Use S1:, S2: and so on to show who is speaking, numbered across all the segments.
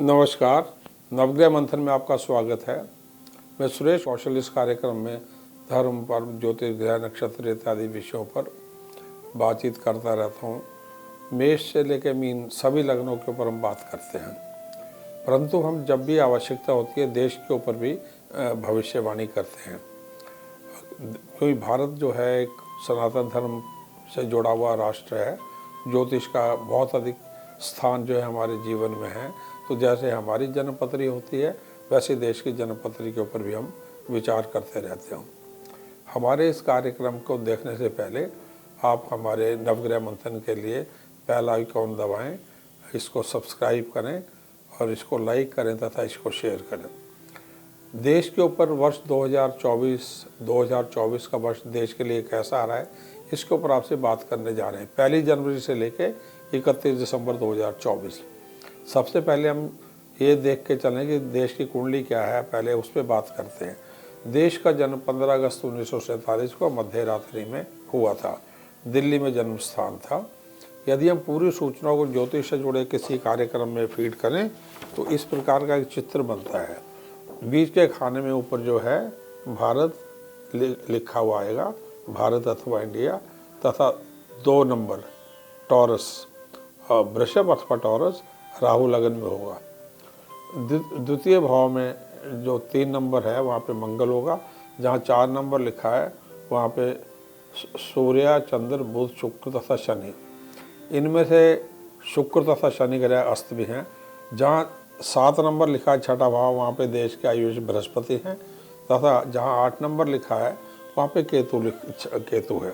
S1: नमस्कार। नवग्रह मंथन में आपका स्वागत है। मैं सुरेश कौशल इस कार्यक्रम में धर्म, पर्व, ज्योतिष, ग्रह, नक्षत्र इत्यादि विषयों पर बातचीत करता रहता हूँ। मेष से लेकर मीन सभी लग्नों के ऊपर हम बात करते हैं, परंतु हम जब भी आवश्यकता होती है देश के ऊपर भी भविष्यवाणी करते हैं, क्योंकि भारत जो है एक सनातन धर्म से जुड़ा हुआ राष्ट्र है। ज्योतिष का बहुत अधिक स्थान जो है हमारे जीवन में है। तो जैसे हमारी जन्मपत्री होती है वैसे देश की जन्मपत्री के ऊपर भी हम विचार करते रहते हैं। हमारे इस कार्यक्रम को देखने से पहले आप हमारे नवग्रह मंथन के लिए पहला आइकॉन दबाएं, इसको सब्सक्राइब करें और इसको लाइक करें तथा इसको शेयर करें। देश के ऊपर वर्ष 2024 का वर्ष देश के लिए कैसा आ रहा है, इसके ऊपर आपसे बात करने जा रहे हैं। 1 जनवरी से लेकर 31 दिसंबर 2024। सबसे पहले हम ये देख के चलें कि देश की कुंडली क्या है, पहले उस पर बात करते हैं। देश का जन्म 15 अगस्त 1947 को मध्य रात्रि में हुआ था। दिल्ली में जन्म स्थान था। यदि हम पूरी सूचनाओं को ज्योतिष से जुड़े किसी कार्यक्रम में फीड करें तो इस प्रकार का एक चित्र बनता है। बीच के खाने में ऊपर जो है भारत लिखा हुआ आएगा, भारत अथवा इंडिया, तथा 2 नंबर टॉरस, वृषभ अथवा टॉरस राहु लगन में होगा। द्वितीय भाव में जो 3 नंबर है वहाँ पे मंगल होगा। जहाँ 4 नंबर लिखा है वहाँ पे सूर्य, चंद्र, बुध, शुक्र तथा शनि। इनमें से शुक्र तथा शनि ग्रह अस्त भी हैं। जहाँ 7 नंबर लिखा है छठा भाव, वहाँ पे देश के आयुष बृहस्पति हैं, तथा जहाँ 8 नंबर लिखा है वहाँ पे केतु है।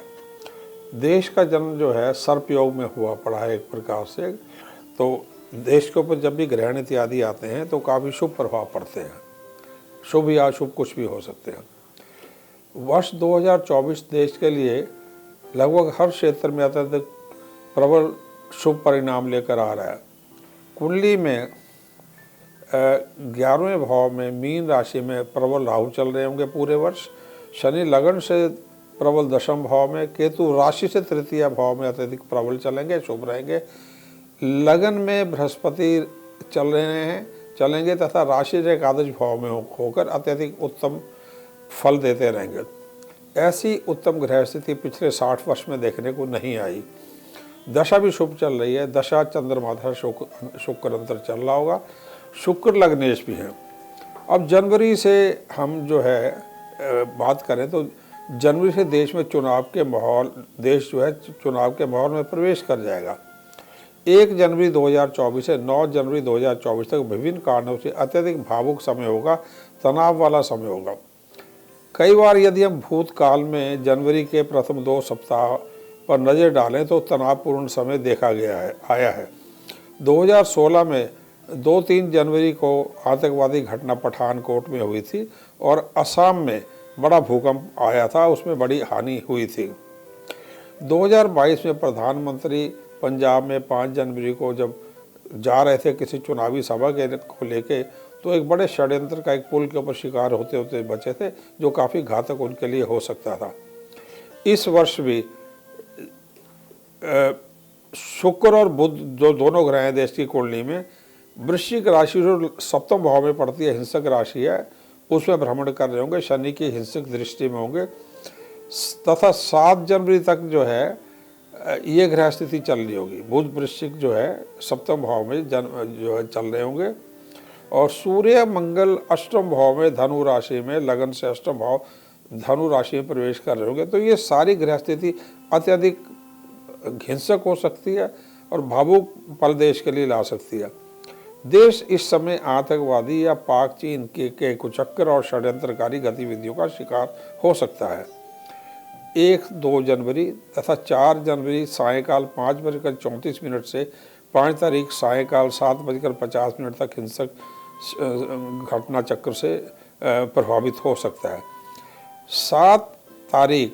S1: देश का जन्म जो है सर्प योग में हुआ पड़ा है एक प्रकार से। तो देश के ऊपर जब भी ग्रहण इत्यादि आते हैं तो काफ़ी शुभ प्रभाव पड़ते हैं। शुभ या अशुभ कुछ भी हो सकते हैं। वर्ष 2024 देश के लिए लगभग हर क्षेत्र में अत्यधिक प्रबल शुभ परिणाम लेकर आ रहा है। कुंडली में 11वें भाव में मीन राशि में प्रबल राहु चल रहे होंगे पूरे वर्ष। शनि लगन से प्रबल दशम भाव में, केतु राशि से तृतीय भाव में अत्यधिक प्रबल चलेंगे, शुभ रहेंगे। लगन में बृहस्पति चलेंगे तथा राशि से एकादश भाव में होकर अत्यधिक उत्तम फल देते रहेंगे। ऐसी उत्तम ग्रह स्थिति पिछले 60 वर्ष में देखने को नहीं आई। दशा भी शुभ चल रही है। दशा चंद्रमाधा शुक्र अंतर चल रहा होगा। शुक्र लग्नेश भी हैं। अब जनवरी से हम जो है बात करें तो जनवरी से देश में चुनाव के माहौल में प्रवेश कर जाएगा। 1 जनवरी 2024 से 9 जनवरी 2024 तक विभिन्न कारणों से अत्यधिक भावुक समय होगा, तनाव वाला समय होगा। कई बार यदि हम भूतकाल में जनवरी के प्रथम 2 सप्ताह पर नज़र डालें तो तनावपूर्ण समय देखा आया है। 2016 में 2-3 जनवरी को आतंकवादी घटना पठानकोट में हुई थी और असम में बड़ा भूकंप आया था, उसमें बड़ी हानि हुई थी। 2022 में प्रधानमंत्री पंजाब में 5 जनवरी को जब जा रहे थे किसी चुनावी सभा को लेके, तो एक बड़े षड्यंत्र का एक पुल के ऊपर शिकार होते होते बचे थे, जो काफ़ी घातक उनके लिए हो सकता था। इस वर्ष भी शुक्र और बुध जो दोनों ग्रह हैं देश की कुंडली में, वृश्चिक राशि जो सप्तम भाव में पड़ती है, हिंसक राशि है, उसमें भ्रमण कर रहे होंगे, शनि की हिंसक दृष्टि में होंगे। तथा 7 जनवरी तक जो है ये ग्रह स्थिति चल रही होगी। बुध वृश्चिक जो है सप्तम भाव में जो है चल रहे होंगे और सूर्य मंगल अष्टम भाव में धनु राशि में लगन से अष्टम भाव धनु राशि में प्रवेश कर रहे होंगे। तो ये सारी ग्रह स्थिति अत्यधिक हिंसक हो सकती है और भावुक पल देश के लिए ला सकती है। देश इस समय आतंकवादी या पाक चीन के कुचक्कर और षड्यंत्रकारी गतिविधियों का शिकार हो सकता है। 1-2 जनवरी तथा 4 जनवरी सायंकाल 5:34 से 5 तारीख सायंकाल 7:50 तक हिंसक घटना चक्र से प्रभावित हो सकता है। 7 तारीख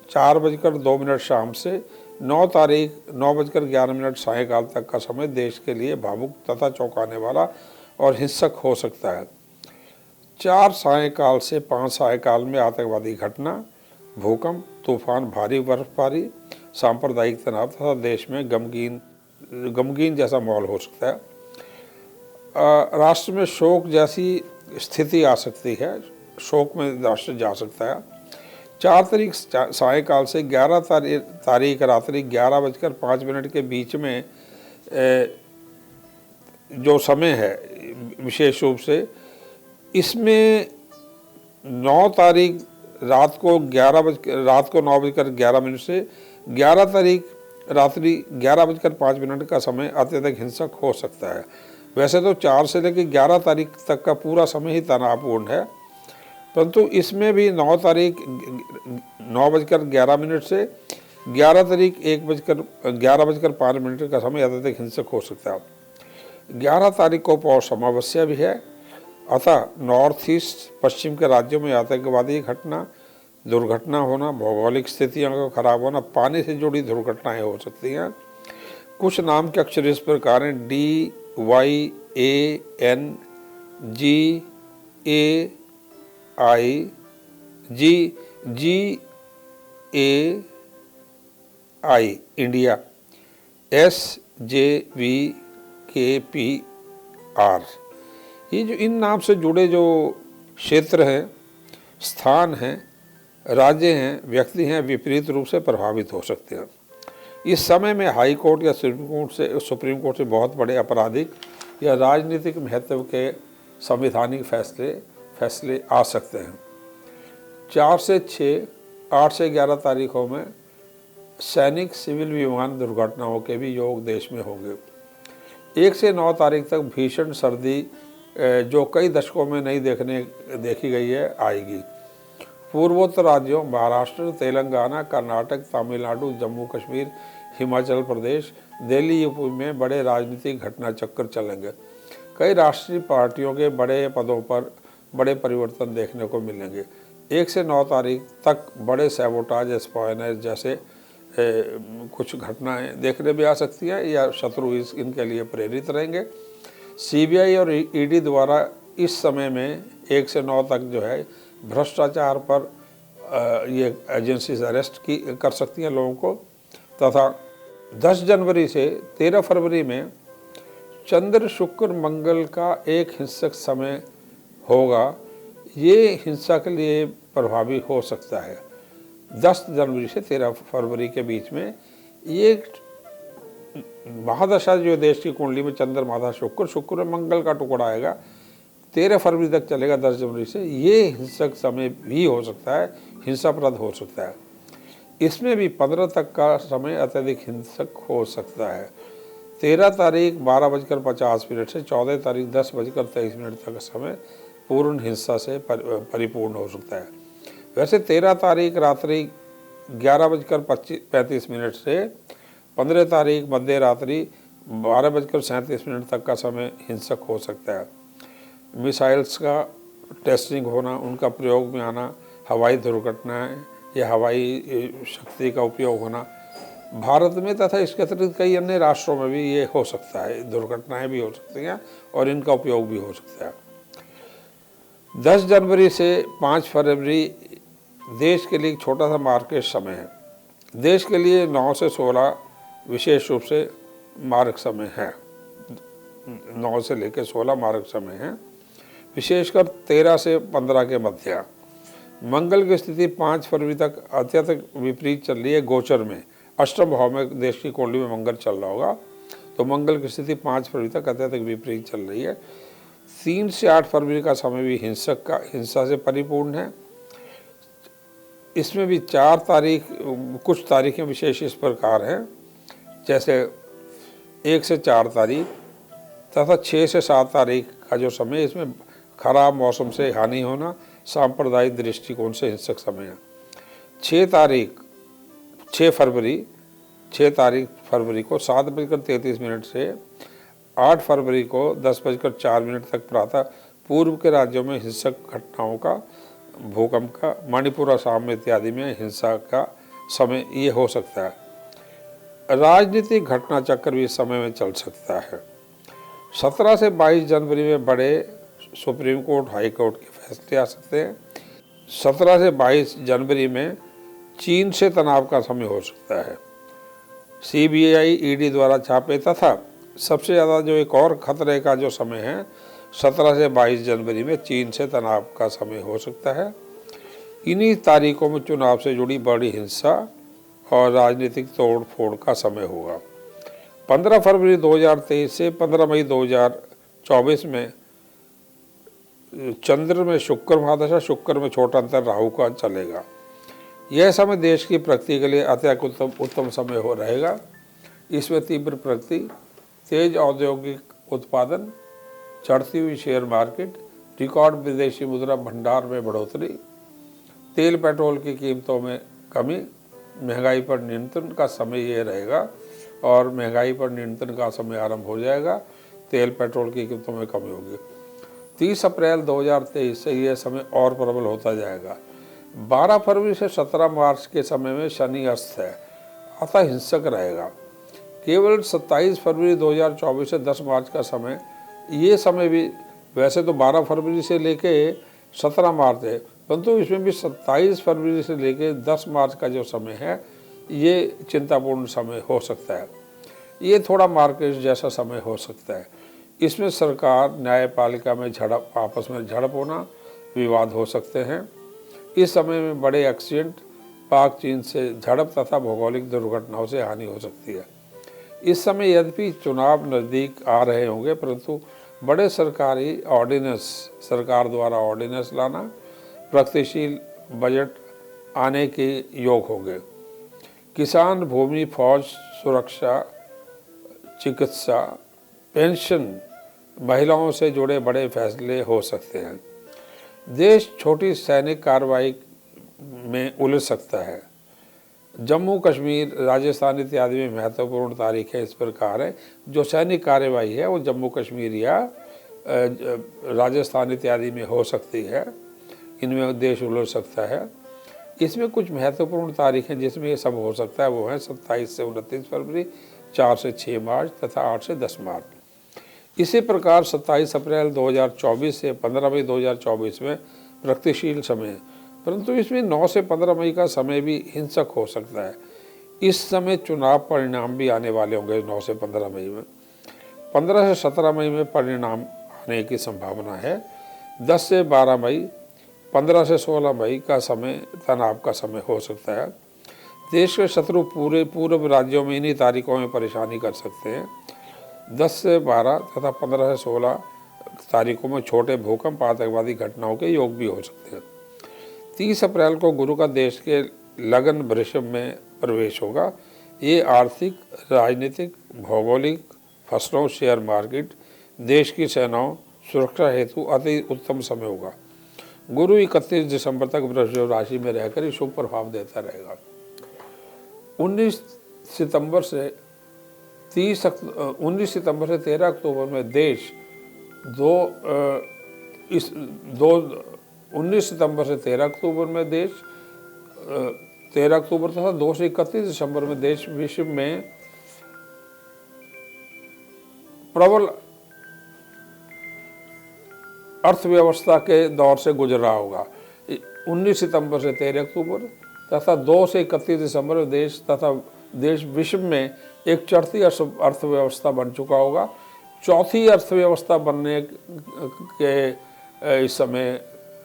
S1: 4:02 शाम से 9 तारीख 9:11 सायंकाल तक का समय देश के लिए भावुक तथा चौंकाने वाला और हिंसक हो सकता है। 4 सायंकाल से 5 सायंकाल में आतंकवादी घटना, भूकंप, तूफान, भारी बर्फबारी, सांप्रदायिक तनाव तथा देश में गमगीन जैसा माहौल हो सकता है। राष्ट्र में शोक जैसी स्थिति आ सकती है, शोक में राष्ट्र जा सकता है। 4 तारीख सायकाल से 11 तारीख रात्रि 11:05 के बीच में जो समय है विशेष रूप से, इसमें 9 तारीख रात को 9:11 से 11 तारीख रात्रि 11:05 का समय अत्यधिक हिंसक हो सकता है। वैसे तो 4 से लेकर 11 तारीख तक का पूरा समय ही तनावपूर्ण है, परंतु इसमें भी 9 तारीख 9:11 से 11 तारीख 11:05 का समय अत्यधिक हिंसक हो सकता है। 11 तारीख को पौष अमावस्या भी है, अतः नॉर्थ ईस्ट पश्चिम के राज्यों में आतंकवादी घटना, दुर्घटना होना, भौगोलिक स्थितियों का खराब होना, पानी से जुड़ी दुर्घटनाएं हो सकती हैं। कुछ नाम के अक्षर इस प्रकार हैं: DYANGAI इंडिया, SJVKPR। ये जो इन नाम से जुड़े जो क्षेत्र हैं, स्थान हैं, राज्य हैं, व्यक्ति हैं, विपरीत रूप से प्रभावित हो सकते हैं। इस समय में हाई कोर्ट या सुप्रीम कोर्ट से बहुत बड़े आपराधिक या राजनीतिक महत्व के संवैधानिक फैसले आ सकते हैं। 4 से 6, 8 से 11 तारीखों में सैनिक सिविल विमान दुर्घटनाओं के भी योग देश में होंगे। 1 से 9 तारीख तक भीषण सर्दी, जो कई दशकों में नहीं देखी गई है, आएगी। पूर्वोत्तर राज्यों महाराष्ट्र, तेलंगाना, कर्नाटक, तमिलनाडु, जम्मू कश्मीर, हिमाचल प्रदेश, दिल्ली, यूपी में बड़े राजनीतिक घटना चक्कर चलेंगे। कई राष्ट्रीय पार्टियों के बड़े पदों पर बड़े परिवर्तन देखने को मिलेंगे। 1 से 9 तारीख तक बड़े सैबोटाज, स्पॉयनर जैसे कुछ घटनाएं देखने में आ सकती हैं, या शत्रु इनके लिए प्रेरित रहेंगे। CBI और ED द्वारा इस समय में 1 से 9 तक जो है भ्रष्टाचार पर ये एजेंसीज अरेस्ट कर सकती हैं लोगों को, तथा 10 जनवरी से 13 फरवरी में चंद्र, शुक्र, मंगल का एक हिंसक समय होगा। ये हिंसा के लिए प्रभावी हो सकता है। 10 जनवरी से 13 फरवरी के बीच में ये महादशा जो देश की कुंडली में चंद्र, मादा, शुक्र मंगल का टुकड़ा आएगा, 13 फरवरी तक चलेगा 10 जनवरी से। ये हिंसक समय भी हो सकता है, हिंसाप्रद हो सकता है। इसमें भी 15 तक का समय अत्यधिक हिंसक हो सकता है। 13 तारीख 12:50 से 14 तारीख 10:23 तक का समय पूर्ण हिंसा से परिपूर्ण हो सकता है। वैसे 13 तारीख रात्रि 11:35 से 15 तारीख मध्य रात्रि 12:37 तक का समय हिंसक हो सकता है। मिसाइल्स का टेस्टिंग होना, उनका प्रयोग में आना, हवाई दुर्घटनाएं या हवाई शक्ति का उपयोग होना भारत में तथा इसके अतिरिक्त कई अन्य राष्ट्रों में भी ये हो सकता है। दुर्घटनाएं भी हो सकती हैं और इनका उपयोग भी हो सकता है। 10 जनवरी से 5 फरवरी देश के लिए एक छोटा सा मार्केट समय है। देश के लिए 9 से 16 विशेष रूप से मार्ग समय है। 9 से लेकर 16 मार्ग समय है, विशेषकर 13 से 15 के मध्य। मंगल की स्थिति 5 फरवरी तक अत्यधिक विपरीत चल रही है। गोचर में अष्टम भाव में देश की कुंडली में मंगल चल रहा होगा, तो मंगल की स्थिति 5 फरवरी तक अत्यधिक विपरीत चल रही है। 3 से 8 फरवरी का समय भी हिंसा से परिपूर्ण है। इसमें भी 4 तारीख, कुछ तारीखें विशेष इस प्रकार हैं, जैसे 1 से 4 तारीख तथा 6 से 7 तारीख का जो समय, इसमें खराब मौसम से हानि होना, सांप्रदायिक दृष्टिकोण से हिंसक समय है। 6 फरवरी को 7:33 से 8 फरवरी को 10:04 तक प्रातः पूर्व के राज्यों में हिंसक घटनाओं का, भूकंप का, मणिपुर, असम इत्यादि में हिंसा का समय ये हो सकता है। राजनीतिक घटना चक्र भी इस समय में चल सकता है। 17 से 22 जनवरी में बड़े सुप्रीम कोर्ट, हाई कोर्ट के फैसले आ सकते हैं। 17 से 22 जनवरी में चीन से तनाव का समय हो सकता है। CBI, ED द्वारा छापे तथा सबसे ज़्यादा जो एक और खतरे का जो समय है 17 से 22 जनवरी में चीन से तनाव का समय हो सकता है। इन्हीं तारीखों में चुनाव से जुड़ी बड़ी हिंसा और राजनीतिक तोड़ फोड़ का समय होगा। 15 फरवरी 2023 से 15 मई 2024 में चंद्र में शुक्र महादशा, शुक्र में छोटा अंतर राहु का चलेगा। यह समय देश की प्रगति के लिए अत्यंत उत्तम समय हो रहेगा। इसमें तीव्र प्रगति, तेज औद्योगिक उत्पादन, चढ़ती हुई शेयर मार्केट, रिकॉर्ड विदेशी मुद्रा भंडार में बढ़ोतरी, तेल पेट्रोल की कीमतों में कमी, महंगाई पर नियंत्रण का समय ये रहेगा और महंगाई पर नियंत्रण का समय आरंभ हो जाएगा। तेल पेट्रोल की कीमतों में कमी होगी। 30 अप्रैल 2023 से यह समय और प्रबल होता जाएगा। 12 फरवरी से 17 मार्च के समय में शनि अस्त है, अतः हिंसक रहेगा। केवल 27 फरवरी 2024 से 10 मार्च का समय, ये समय भी वैसे तो 12 फरवरी से लेके 17 मार्च है, परंतु इसमें भी 27 फरवरी से लेके 10 मार्च का जो समय है ये चिंतापूर्ण समय हो सकता है। ये थोड़ा मार्केट जैसा समय हो सकता है। इसमें सरकार न्यायपालिका में आपस में झड़प होना, विवाद हो सकते हैं। इस समय में बड़े एक्सीडेंट, पाक चीन से झड़प तथा भौगोलिक दुर्घटनाओं से हानि हो सकती है। इस समय यद्यपि चुनाव नज़दीक आ रहे होंगे, परंतु बड़े सरकारी ऑर्डिनेंस, सरकार द्वारा ऑर्डिनेंस लाना, प्रगतिशील बजट आने के योग होंगे। किसान, भूमि, फौज, सुरक्षा, चिकित्सा, पेंशन, महिलाओं से जुड़े बड़े फैसले हो सकते हैं। देश छोटी सैनिक कार्रवाई में उलझ सकता है। जम्मू कश्मीर, राजस्थान इत्यादि में महत्वपूर्ण तारीखें इस प्रकार है। जो सैनिक कार्यवाही है वो जम्मू कश्मीर या राजस्थान इत्यादि में हो सकती है। इनमें देश उलझ सकता है। इसमें कुछ महत्वपूर्ण तारीखें जिसमें ये सब हो सकता है वो है 27 से 29 फरवरी, 4 से 6 मार्च तथा 8 से 10 मार्च। इसी प्रकार 27 अप्रैल 2024 से 15 मई 2024 में प्रगतिशील समय है, परंतु इसमें 9 से 15 मई का समय भी हिंसक हो सकता है। इस समय चुनाव परिणाम भी आने वाले होंगे 9 से 15 मई में। 15 से 17 मई में परिणाम आने की संभावना है। 10 से 12 मई, 15 से 16 मई का समय तनाव का समय हो सकता है। देश के शत्रु पूरे पूर्व राज्यों में इन्हीं तारीखों में परेशानी कर सकते हैं। 10 से 12 तथा 15 से 16 तारीखों में छोटे भूकंप, आतंकवादी घटनाओं के योग भी हो सकते हैं। 30 अप्रैल को गुरु का देश के लगन वृषभ में प्रवेश होगा। ये आर्थिक, राजनीतिक, भौगोलिक, फसलों, शेयर मार्केट, देश की सेनाओं, सुरक्षा हेतु अति उत्तम समय होगा। गुरु 31 दिसंबर तक वृषभ राशि में रहकर ही शुभ प्रभाव देता रहेगा। 19 सितंबर से 13 अक्टूबर में देश 19 सितंबर से 13 अक्टूबर में देश 13 अक्टूबर तथा 2 से 31 दिसंबर में देश विश्व में प्रबल अर्थव्यवस्था के दौर से गुजर रहा होगा। 19 सितंबर से 13 अक्टूबर तथा 2 से 31 दिसंबर में देश विश्व में एक चढ़ती अर्थव्यवस्था बन चुका होगा। चौथी अर्थव्यवस्था बनने के इस समय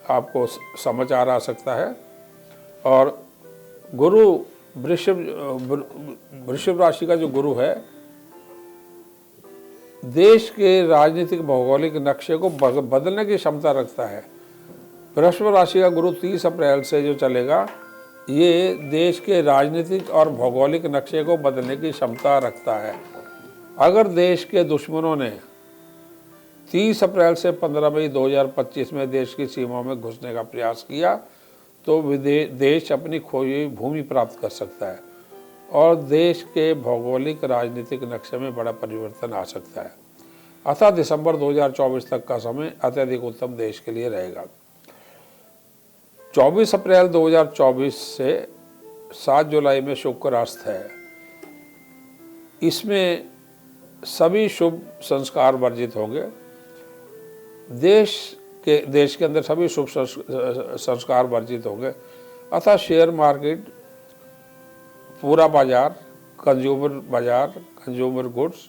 S1: आपको समाचार आ सकता है। और गुरु वृषभ राशि का जो गुरु है, देश के राजनीतिक भौगोलिक नक्शे को बदलने की क्षमता रखता है। वृषभ राशि का गुरु 30 अप्रैल से जो चलेगा, ये देश के राजनीतिक और भौगोलिक नक्शे को बदलने की क्षमता रखता है। अगर देश के दुश्मनों ने 30 अप्रैल से 15 मई 2025 में देश की सीमाओं में घुसने का प्रयास किया तो देश अपनी खोई भूमि प्राप्त कर सकता है और देश के भौगोलिक राजनीतिक नक्शे में बड़ा परिवर्तन आ सकता है। अतः दिसंबर 2024 तक का समय अत्यधिक उत्तम देश के लिए रहेगा। 24 अप्रैल 2024 से 7 जुलाई में शुक्र अस्त है। इसमें सभी शुभ संस्कार वर्जित होंगे। देश के अंदर सभी शुभ संस्कार वर्जित होंगे। अतः शेयर मार्केट, पूरा बाजार, कंज्यूमर गुड्स,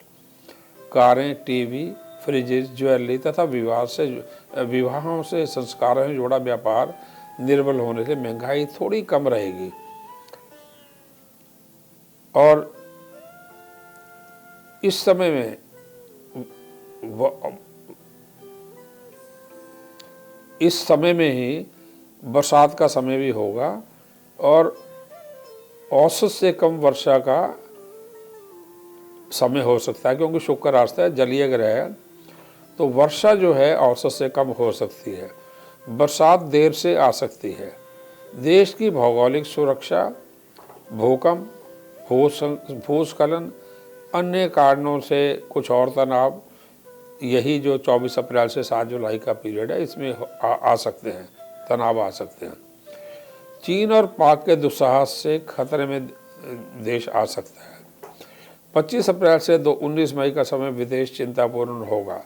S1: कारें, टीवी, फ्रिजेज, ज्वेलरी तथा विवाहों से संस्कारों से जुड़ा व्यापार निर्बल होने से महंगाई थोड़ी कम रहेगी। और इस समय में ही बरसात का समय भी होगा और औसत से कम वर्षा का समय हो सकता है, क्योंकि शुक्र रास्ता है, जलीय ग्रह है, तो वर्षा जो है औसत से कम हो सकती है, बरसात देर से आ सकती है। देश की भौगोलिक सुरक्षा, भूकंप, भूस्खलन, अन्य कारणों से कुछ और तनाव, यही जो 24 अप्रैल से 7 जुलाई का पीरियड है, इसमें आ सकते हैं, तनाव आ सकते हैं। चीन और पाक के दुस्साहस से खतरे में देश आ सकता है। 25 अप्रैल से 19 मई का समय विदेश चिंतापूर्ण होगा।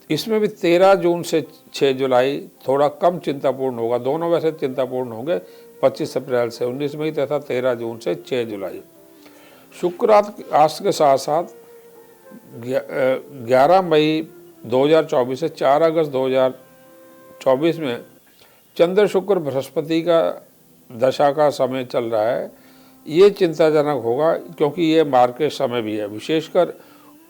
S1: इसमें भी 13 जून से 6 जुलाई थोड़ा कम चिंतापूर्ण होगा। दोनों वैसे चिंतापूर्ण होंगे, 25 अप्रैल से 19 मई तथा 13 जून से 6 जुलाई। शुक्रास्त के साथ साथ 11 मई 2024 से 4 अगस्त 2024 में चंद्र शुक्र बृहस्पति का दशा का समय चल रहा है। ये चिंताजनक होगा, क्योंकि ये मार्केट समय भी है। विशेषकर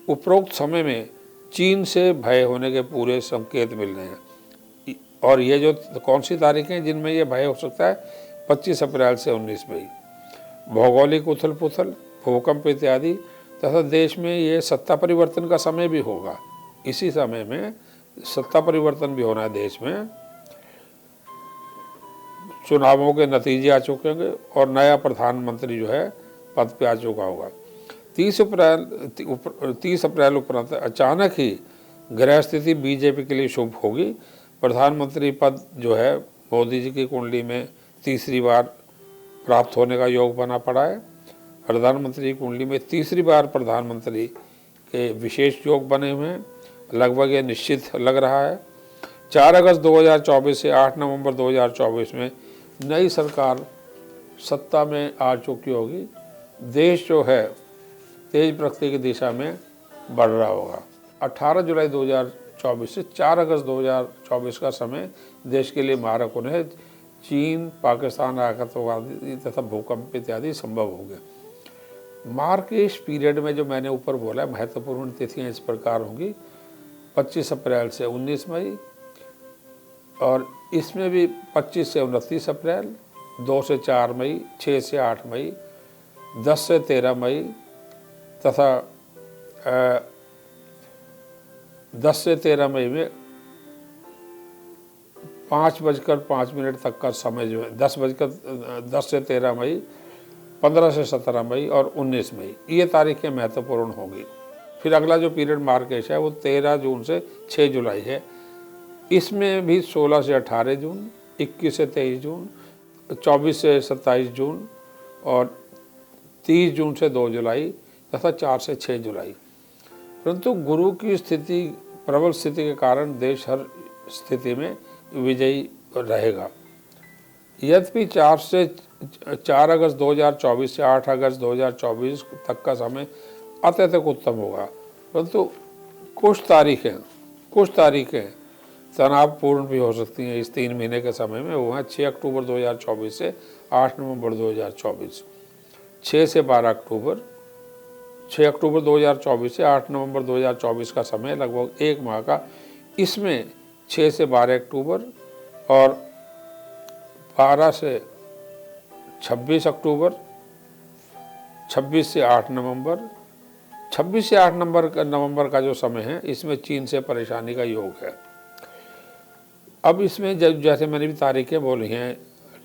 S1: उपरोक्त समय में चीन से भय होने के पूरे संकेत मिल रहे हैं। और ये जो कौन सी तारीखें हैं जिनमें ये भय हो सकता है? 25 अप्रैल से 19 मई। भौगोलिक उथल पुथल, भूकंप इत्यादि तथा देश में ये सत्ता परिवर्तन का समय भी होगा। इसी समय में सत्ता परिवर्तन भी होना है देश में। चुनावों के नतीजे आ चुके होंगे और नया प्रधानमंत्री जो है पद पे आ चुका होगा। 30 अप्रैल उपरांत अचानक ही ग्रह स्थिति बीजेपी के लिए शुभ होगी। प्रधानमंत्री पद जो है मोदी जी की कुंडली में तीसरी बार प्राप्त होने का योग बना पड़ा है। प्रधानमंत्री कुंडली में तीसरी बार प्रधानमंत्री के विशेष योग बने हुए हैं, लगभग ये निश्चित लग रहा है। 4 अगस्त 2024 से 8 नवंबर 2024 में नई सरकार सत्ता में आ चुकी होगी। देश जो है तेज प्रगति की दिशा में बढ़ रहा होगा। 18 जुलाई 2024 से 4 अगस्त 2024 का समय देश के लिए मारक होने है। चीन, पाकिस्तान आतंकवादी तथा भूकंप इत्यादि संभव हो गए। मार्च के इस पीरियड में जो मैंने ऊपर बोला, महत्वपूर्ण तिथियां इस प्रकार होंगी: 25 अप्रैल से 19 मई, और इसमें भी 25 से 29 अप्रैल, 2 से 4 मई, 6 से 8 मई, 10 से 13 मई तथा 10 से 13 मई में 5:05 तक का समय जो है, 10 से 13 मई, 15 से 17 मई और 19 मई, ये तारीखें महत्वपूर्ण होंगी। फिर अगला जो पीरियड मार्केश है वो 13 जून से 6 जुलाई है। इसमें भी 16 से 18 जून, 21 से 23 जून, 24 से 27 जून और 30 जून से 2 जुलाई तथा 4 से 6 जुलाई। परंतु गुरु की स्थिति, प्रबल स्थिति के कारण देश हर स्थिति में विजयी रहेगा। यद्यपि 4 अगस्त 2024 से 8 अगस्त 2024 तक का समय अत्यधिक उत्तम होगा, परंतु कुछ तारीखें तनावपूर्ण भी हो सकती हैं इस 3 महीने के समय में। वो है 6 अक्टूबर 2024 से 8 नवंबर 2024, 6 से 12 अक्टूबर, 6 अक्टूबर 2024 से 8 नवंबर 2024 का समय लगभग 1 माह का। इसमें 6 से 12 अक्टूबर और 12 से 26 अक्टूबर, 26 से 8 नवंबर, 26 से 8 नवंबर का जो समय है, इसमें चीन से परेशानी का योग है। अब इसमें जैसे मैंने भी तारीखें बोली हैं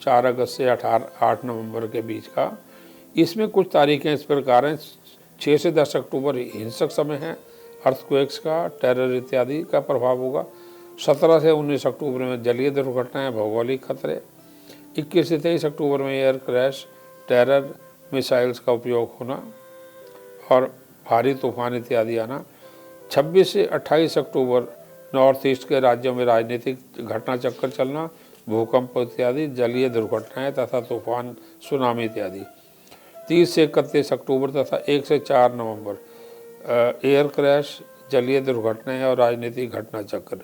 S1: 4 अगस्त से 8 नवंबर के बीच का, इसमें कुछ तारीखें इस प्रकार हैं: 6 से 10 अक्टूबर हिंसक समय है, अर्थक्वेक्स का, टेरर इत्यादि का प्रभाव होगा। 17 से 19 अक्टूबर में जलीय दुर्घटनाएं, भौगोलिक खतरे। 21 से 23 अक्टूबर में एयर क्रैश, टेरर, मिसाइल्स का उपयोग होना और भारी तूफान इत्यादि आना। 26 से 28 अक्टूबर नॉर्थ ईस्ट के राज्यों में राजनीतिक घटना चक्कर चलना, भूकंप इत्यादि, जलीय दुर्घटनाएं तथा तूफान, सुनामी इत्यादि। 30 से 31 अक्टूबर तथा 1 से 4 नवंबर एयर क्रैश, जलीय दुर्घटनाएं और राजनीतिक घटना चक्र।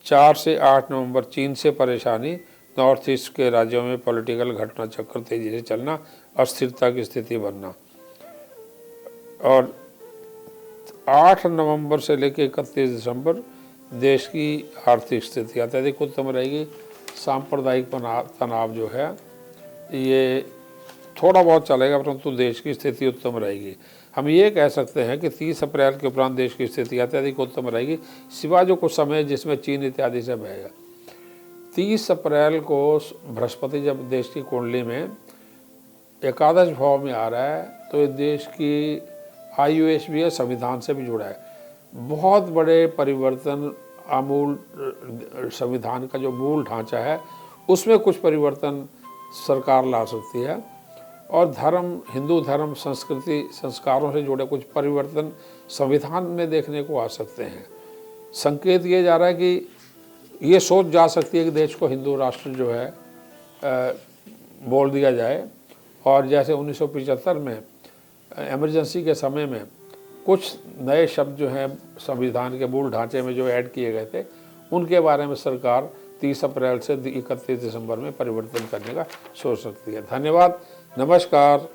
S1: 4 से 8 नवंबर चीन से परेशानी, नॉर्थ ईस्ट के राज्यों में पॉलिटिकल घटना चक्र तेजी से चलना, अस्थिरता की स्थिति बनना। और 8 नवंबर से लेकर 31 दिसंबर देश की आर्थिक स्थिति अत्यधिक उत्तम रहेगी। सांप्रदायिक तनाव जो है ये थोड़ा बहुत चलेगा, परंतु देश की स्थिति उत्तम रहेगी। हम ये कह सकते हैं कि 30 अप्रैल के उपरांत देश की स्थिति अत्यधिक उत्तम रहेगी, सिवाय जो कुछ समय जिसमें चीन इत्यादि से बहेगा। 30 अप्रैल को बृहस्पति जब देश की कुंडली में एकादश भाव में आ रहा है तो ये देश की आयुष भी है, संविधान से भी जुड़ा है। बहुत बड़े परिवर्तन, आमूल संविधान का जो मूल ढांचा है उसमें कुछ परिवर्तन सरकार ला सकती है, और धर्म, हिंदू धर्म, संस्कृति, संस्कारों से जुड़े कुछ परिवर्तन संविधान में देखने को आ सकते हैं। संकेत ये जा रहा है कि ये सोच जा सकती है कि देश को हिंदू राष्ट्र जो है बोल दिया जाए, और जैसे 1975 में इमरजेंसी के समय में कुछ नए शब्द जो हैं संविधान के मूल ढांचे में जो ऐड किए गए थे उनके बारे में सरकार 30 अप्रैल से 31 दिसंबर में परिवर्तन करने का सोच सकती है। धन्यवाद, नमस्कार।